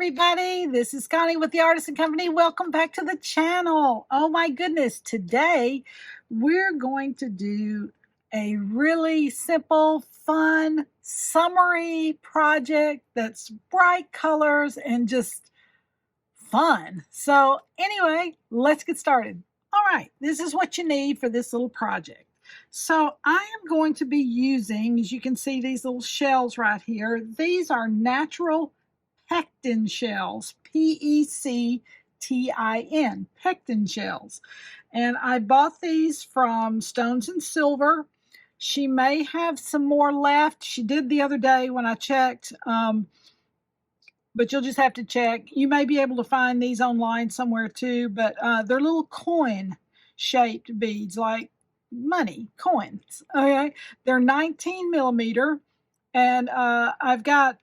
everybody. This is Connie with the Artisan Company. Welcome back to the channel. Oh my goodness. Today, we're going to do a really simple, fun, summery project that's bright colors and just fun. So anyway, let's get started. All right, this is what you need for this little project. So I am going to be using, as you can see, these little shells right here. These are natural Pectin shells, Pectin, Pectin shells. And I bought these from Stones and Silver. She may have some more left. She did the other day when I checked, but you'll just have to check. You may be able to find these online somewhere too, but they're little coin-shaped beads, like money, coins, okay? They're 19 millimeter, and I've got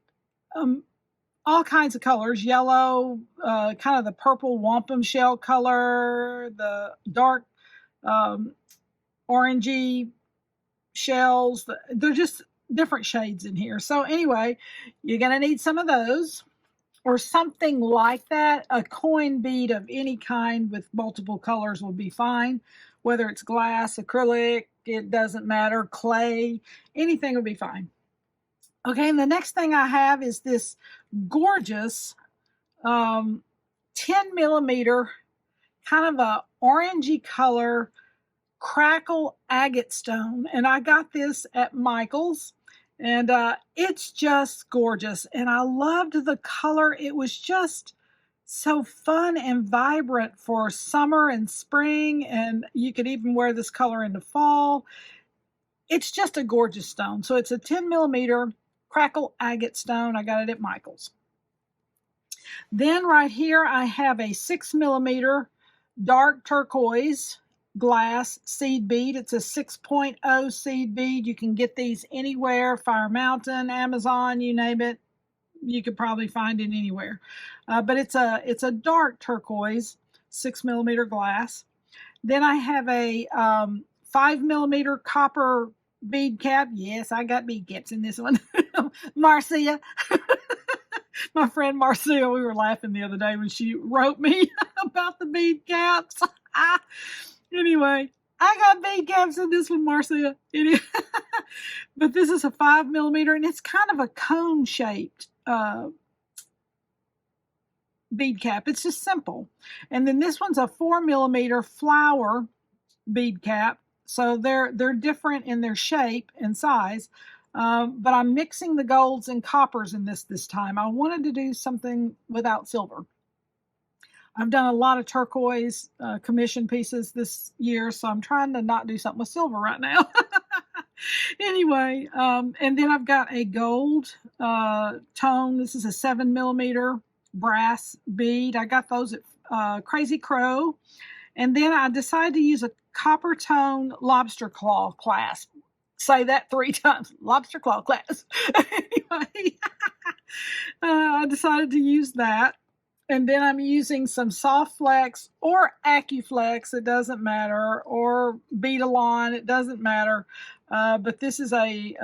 all kinds of colors, yellow, kind of the purple wampum shell color, the dark orangey shells. They're just different shades in here. So anyway, you're going to need some of those or something like that. A coin bead of any kind with multiple colors will be fine, whether it's glass, acrylic, it doesn't matter, clay, anything will be fine. Okay, and the next thing I have is this gorgeous 10 millimeter, kind of a orangey color Crackle Agate stone. And I got this at Michael's, and it's just gorgeous. And I loved the color. It was just so fun and vibrant for summer and spring, and you could even wear this color into fall. It's just a gorgeous stone. So it's a 10 millimeter Crackle Agate stone. I got it at Michael's. Then right here I have a 6 millimeter dark turquoise glass seed bead. It's a 6.0 seed bead. You can get these anywhere, Fire Mountain, Amazon, you name it. You could probably find it anywhere. But it's a dark turquoise 6 millimeter glass. Then I have a 5 millimeter copper bead cap. Yes, I got bead caps in this one. Marcia. My friend Marcia, we were laughing the other day when she wrote me about the bead caps. Anyway, I got bead caps in this one, Marcia. But this is a 5 millimeter, and it's kind of a cone shaped bead cap. It's just simple. And then this one's a 4 millimeter flower bead cap. So they're different in their shape and size, but I'm mixing the golds and coppers in this time. I wanted to do something without silver. I've done a lot of turquoise commission pieces this year, so I'm trying to not do something with silver right now. Anyway, and then I've got a gold tone. This is a 7 millimeter brass bead. I got those at Crazy Crow. And then I decided to use a copper tone lobster claw clasp. Say that 3 times. Lobster claw clasp. Anyway, I decided to use that. And then I'm using some Soft Flex or AccuFlex, it doesn't matter, or Beadalon, it doesn't matter. But this is a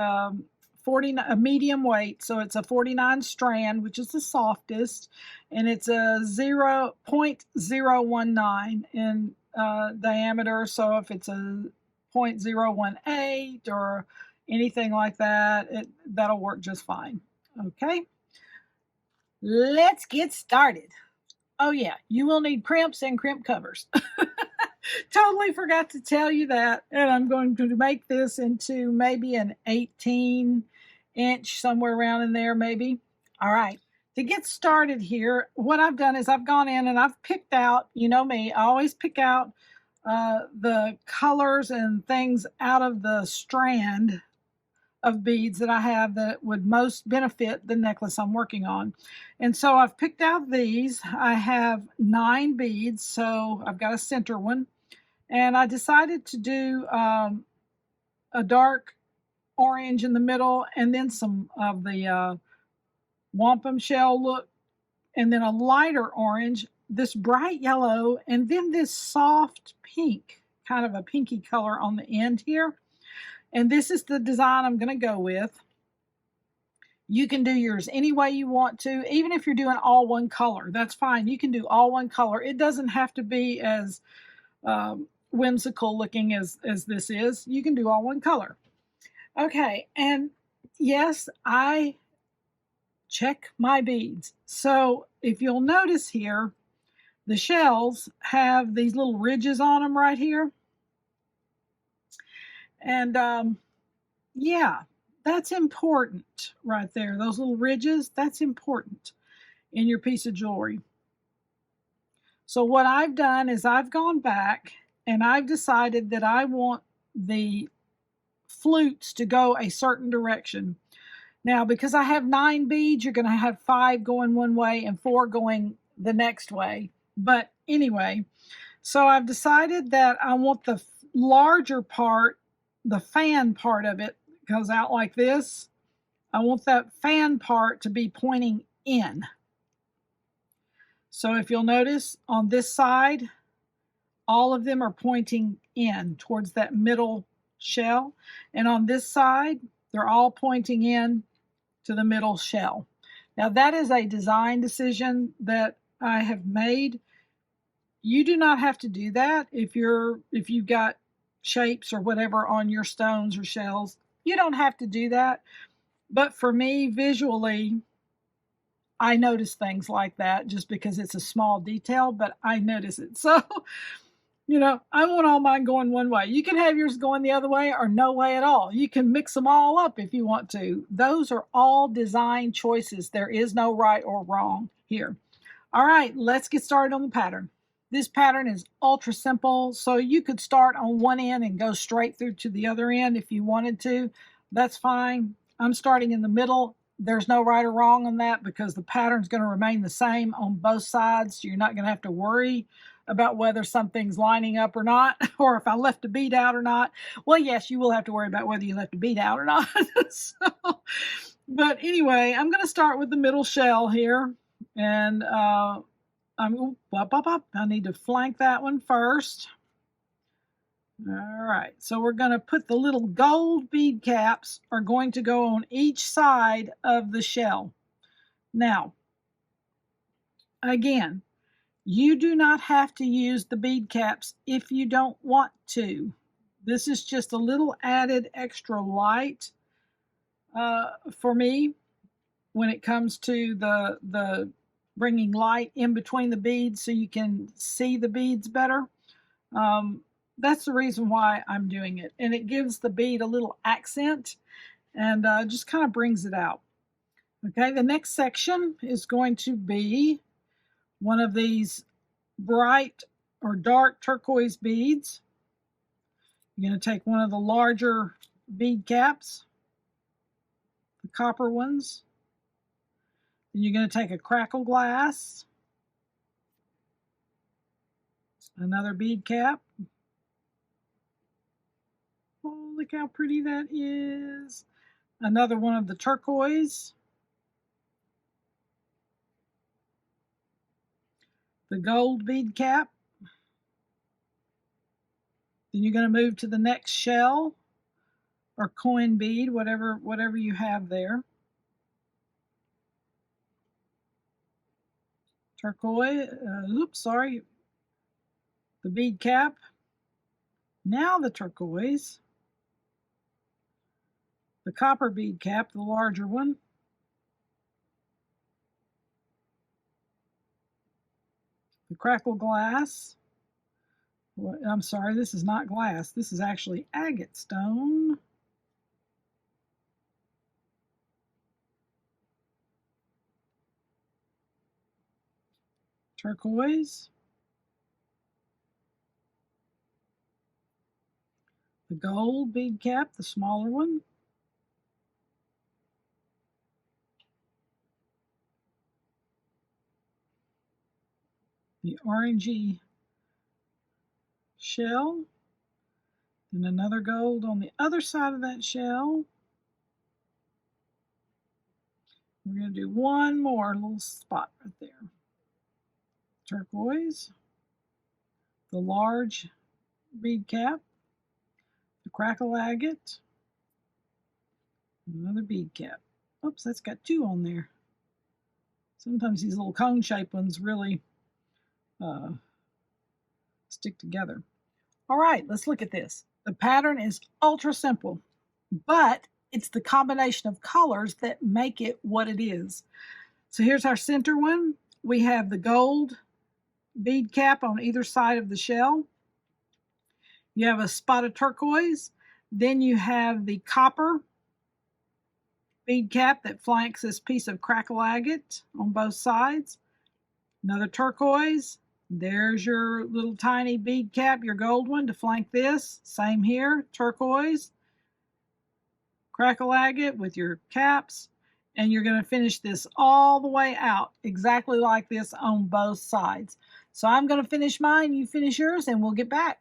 medium weight, so it's a 49 strand, which is the softest, and it's a 0.019 in diameter. So if it's a 0.018 or anything like that, that'll work just fine. Okay, let's get started. Oh yeah, you will need crimps and crimp covers. Totally forgot to tell you that. And I'm going to make this into maybe an 18-inch, somewhere around in there maybe. All right, to get started here, what I've done is I've gone in and I've picked out, you know me, I always pick out the colors and things out of the strand of beads that I have that would most benefit the necklace I'm working on. And so I've picked out these. I have 9 beads, so I've got a center one. And I decided to do a dark orange in the middle, and then some of the wampum shell look, and then a lighter orange, this bright yellow, and then this soft pink, kind of a pinky color on the end here. And this is the design I'm going to go with. You can do yours any way you want to, even if you're doing all one color. That's fine. You can do all one color. It doesn't have to be as whimsical looking as this is. You can do all one color. Okay, and yes, I check my beads. So if you'll notice here, the shells have these little ridges on them right here. And yeah, that's important right there. Those little ridges, that's important in your piece of jewelry. So what I've done is I've gone back and I've decided that I want the flutes to go a certain direction. Now, because I have 9 beads, you're going to have 5 going one way and 4 going the next way. But anyway, so I've decided that I want the larger part, the fan part of it goes out like this. I want that fan part to be pointing in. So if you'll notice on this side, all of them are pointing in towards that middle shell. And on this side, they're all pointing in to the middle shell. Now that is a design decision that I have made. You do not have to do that if you've got shapes or whatever on your stones or shells. You don't have to do that. But for me, visually, I notice things like that just because it's a small detail, but I notice it. So, I want all mine going one way. You can have yours going the other way or no way at all. You can mix them all up if you want to. Those are all design choices. There is no right or wrong here. All right, let's get started on the pattern. This pattern is ultra simple, so you could start on one end and go straight through to the other end if you wanted to. That's fine. I'm starting in the middle. There's no right or wrong on that because the pattern's going to remain the same on both sides. So you're not going to have to worry about whether something's lining up or not, or if I left a bead out or not. Well, yes, you will have to worry about whether you left a bead out or not. But anyway, I'm going to start with the middle shell here. And I need to flank that one first. All right, so we're going to put the little gold bead caps are going to go on each side of the shell. Now, again, you do not have to use the bead caps if you don't want to. This is just a little added extra light for me when it comes to the bringing light in between the beads so you can see the beads better. That's the reason why I'm doing it. And it gives the bead a little accent and just kind of brings it out. Okay, the next section is going to be one of these bright or dark turquoise beads. You're going to take one of the larger bead caps, the copper ones. Then you're going to take a crackle glass, another bead cap. Oh, look how pretty that is. Another one of the turquoise. The gold bead cap. Then you're going to move to the next shell or coin bead, whatever you have there. Turquoise, the bead cap. Now the turquoise. The copper bead cap, the larger one. The crackle glass. I'm sorry, this is not glass. This is actually agate stone. Turquoise. The gold bead cap, the smaller one. The orangey shell. Then another gold on the other side of that shell. We're going to do one more little spot right there. Turquoise. The large bead cap. The crackle agate. Another bead cap. Oops, that's got 2 on there. Sometimes these little cone-shaped ones really stick together. All right, let's look at this. The pattern is ultra simple, but it's the combination of colors that make it what it is. So here's our center one. We have the gold bead cap on either side of the shell. You have a spot of turquoise. Then you have the copper bead cap that flanks this piece of crackle agate on both sides. Another turquoise. There's your little tiny bead cap, your gold one, to flank this. Same here, turquoise, crackle agate with your caps. And you're going to finish this all the way out, exactly like this on both sides. So I'm going to finish mine, you finish yours, and we'll get back.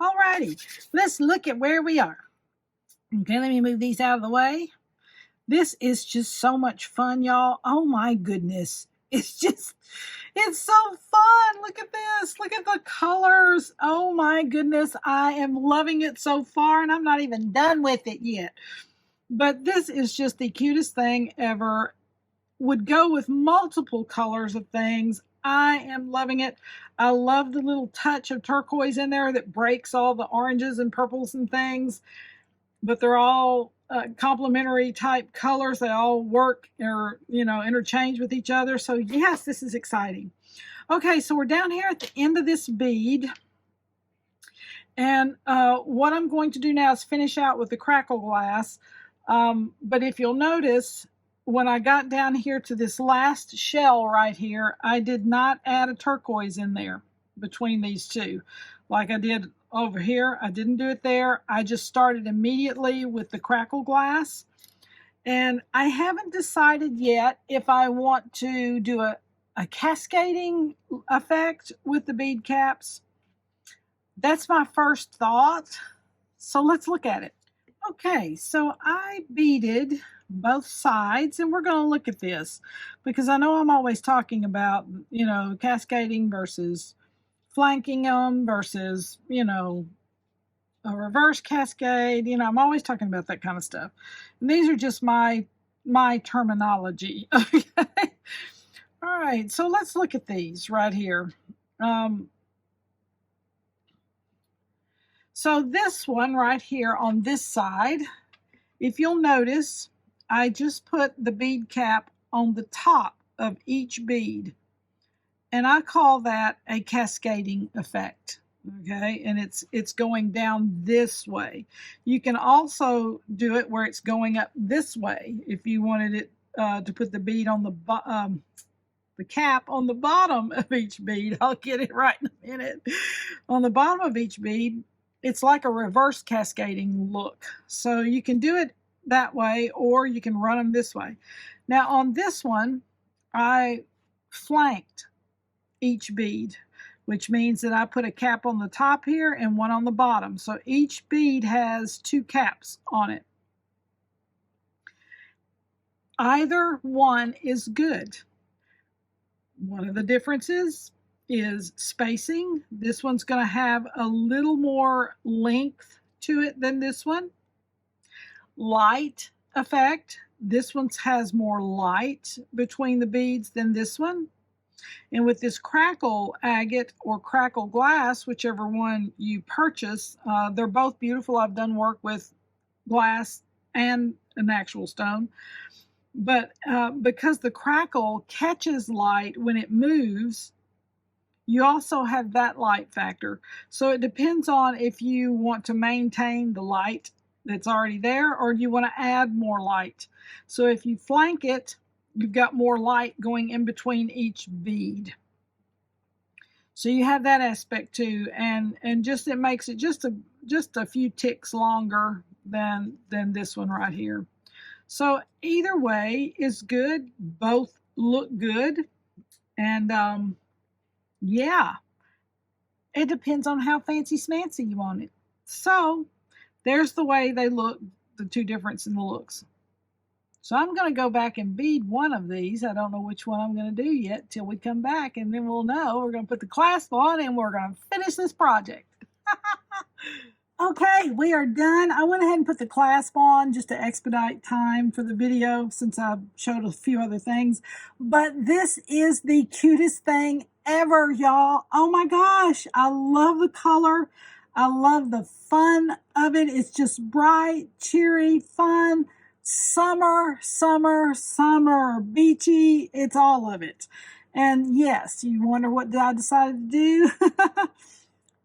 Alrighty, let's look at where we are. Okay, let me move these out of the way. This is just so much fun, y'all. Oh my goodness. It's so fun. Look at this. Look at the colors. Oh my goodness. I am loving it so far, and I'm not even done with it yet. But this is just the cutest thing ever. Would go with multiple colors of things. I am loving it. I love the little touch of turquoise in there that breaks all the oranges and purples and things. But they're all complementary type colors. They all work or, interchange with each other. So yes, this is exciting. Okay, so we're down here at the end of this bead. And what I'm going to do now is finish out with the crackle glass. But if you'll notice, when I got down here to this last shell right here, I did not add a turquoise in there between these two like I did over here. I didn't do it there. I just started immediately with the crackle glass. And I haven't decided yet if I want to do a cascading effect with the bead caps. That's my first thought. So let's look at it. Okay, so I beaded both sides, and we're going to look at this because I know I'm always talking about, cascading versus flanking them versus, a reverse cascade. I'm always talking about that kind of stuff. And these are just my terminology. Okay. All right, so let's look at these right here. So this one right here on this side, if you'll notice, I just put the bead cap on the top of each bead. And I call that a cascading effect. Okay, and it's going down this way. You can also do it where it's going up this way if you wanted it to put the bead on the cap on the bottom of each bead. I'll get it right in a minute. On the bottom of each bead, it's like a reverse cascading look. So you can do it that way, or you can run them this way. Now on this one, I flanked each bead, which means that I put a cap on the top here and one on the bottom. So each bead has 2 caps on it. Either one is good. One of the differences is spacing. This one's going to have a little more length to it than this one. Light effect. This one has more light between the beads than this one. And with this crackle agate or crackle glass, whichever one you purchase, they're both beautiful. I've done work with glass and an actual stone. But because the crackle catches light when it moves, you also have that light factor. So it depends on if you want to maintain the light that's already there or you want to add more light. So if you flank it, you've got more light going in between each bead. So you have that aspect too, and just it makes it just a few ticks longer than this one right here. So either way is good. Both look good, and yeah, it depends on how fancy smancy you want it. So there's the way they look, the two difference in the looks. So I'm going to go back and bead one of these. I don't know which one I'm going to do yet till we come back, and then we'll know. We're going to put the clasp on, and we're going to finish this project. Okay, we are done. I went ahead and put the clasp on just to expedite time for the video since I showed a few other things. But this is the cutest thing ever, y'all. Oh my gosh, I love the color. I love the fun of it. It's just bright, cheery, fun. Summer, summer, summer, beachy. It's all of it. And yes, you wonder what I decided to do?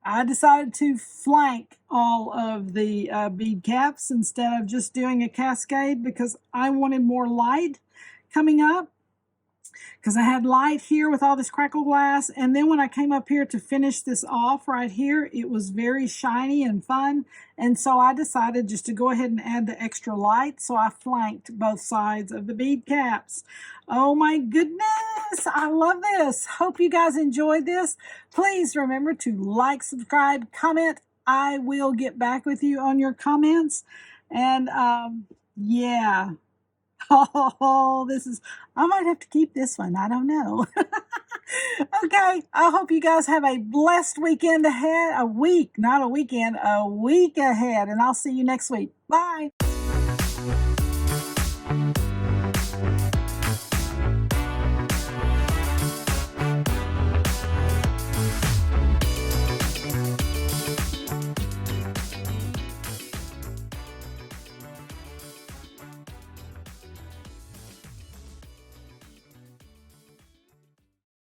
I decided to flank all of the bead caps instead of just doing a cascade because I wanted more light coming up, because I had light here with all this crackle glass, and then when I came up here to finish this off right here, it was very shiny and fun, and so I decided just to go ahead and add the extra light, so I flanked both sides of the bead caps. Oh my goodness, I love this. Hope you guys enjoyed this. Please remember to like, subscribe, comment. I will get back with you on your comments, and yeah. Oh, this is, I might have to keep this one. I don't know. Okay, I hope you guys have a blessed weekend ahead. A week, not a weekend, a week ahead. And I'll see you next week. Bye.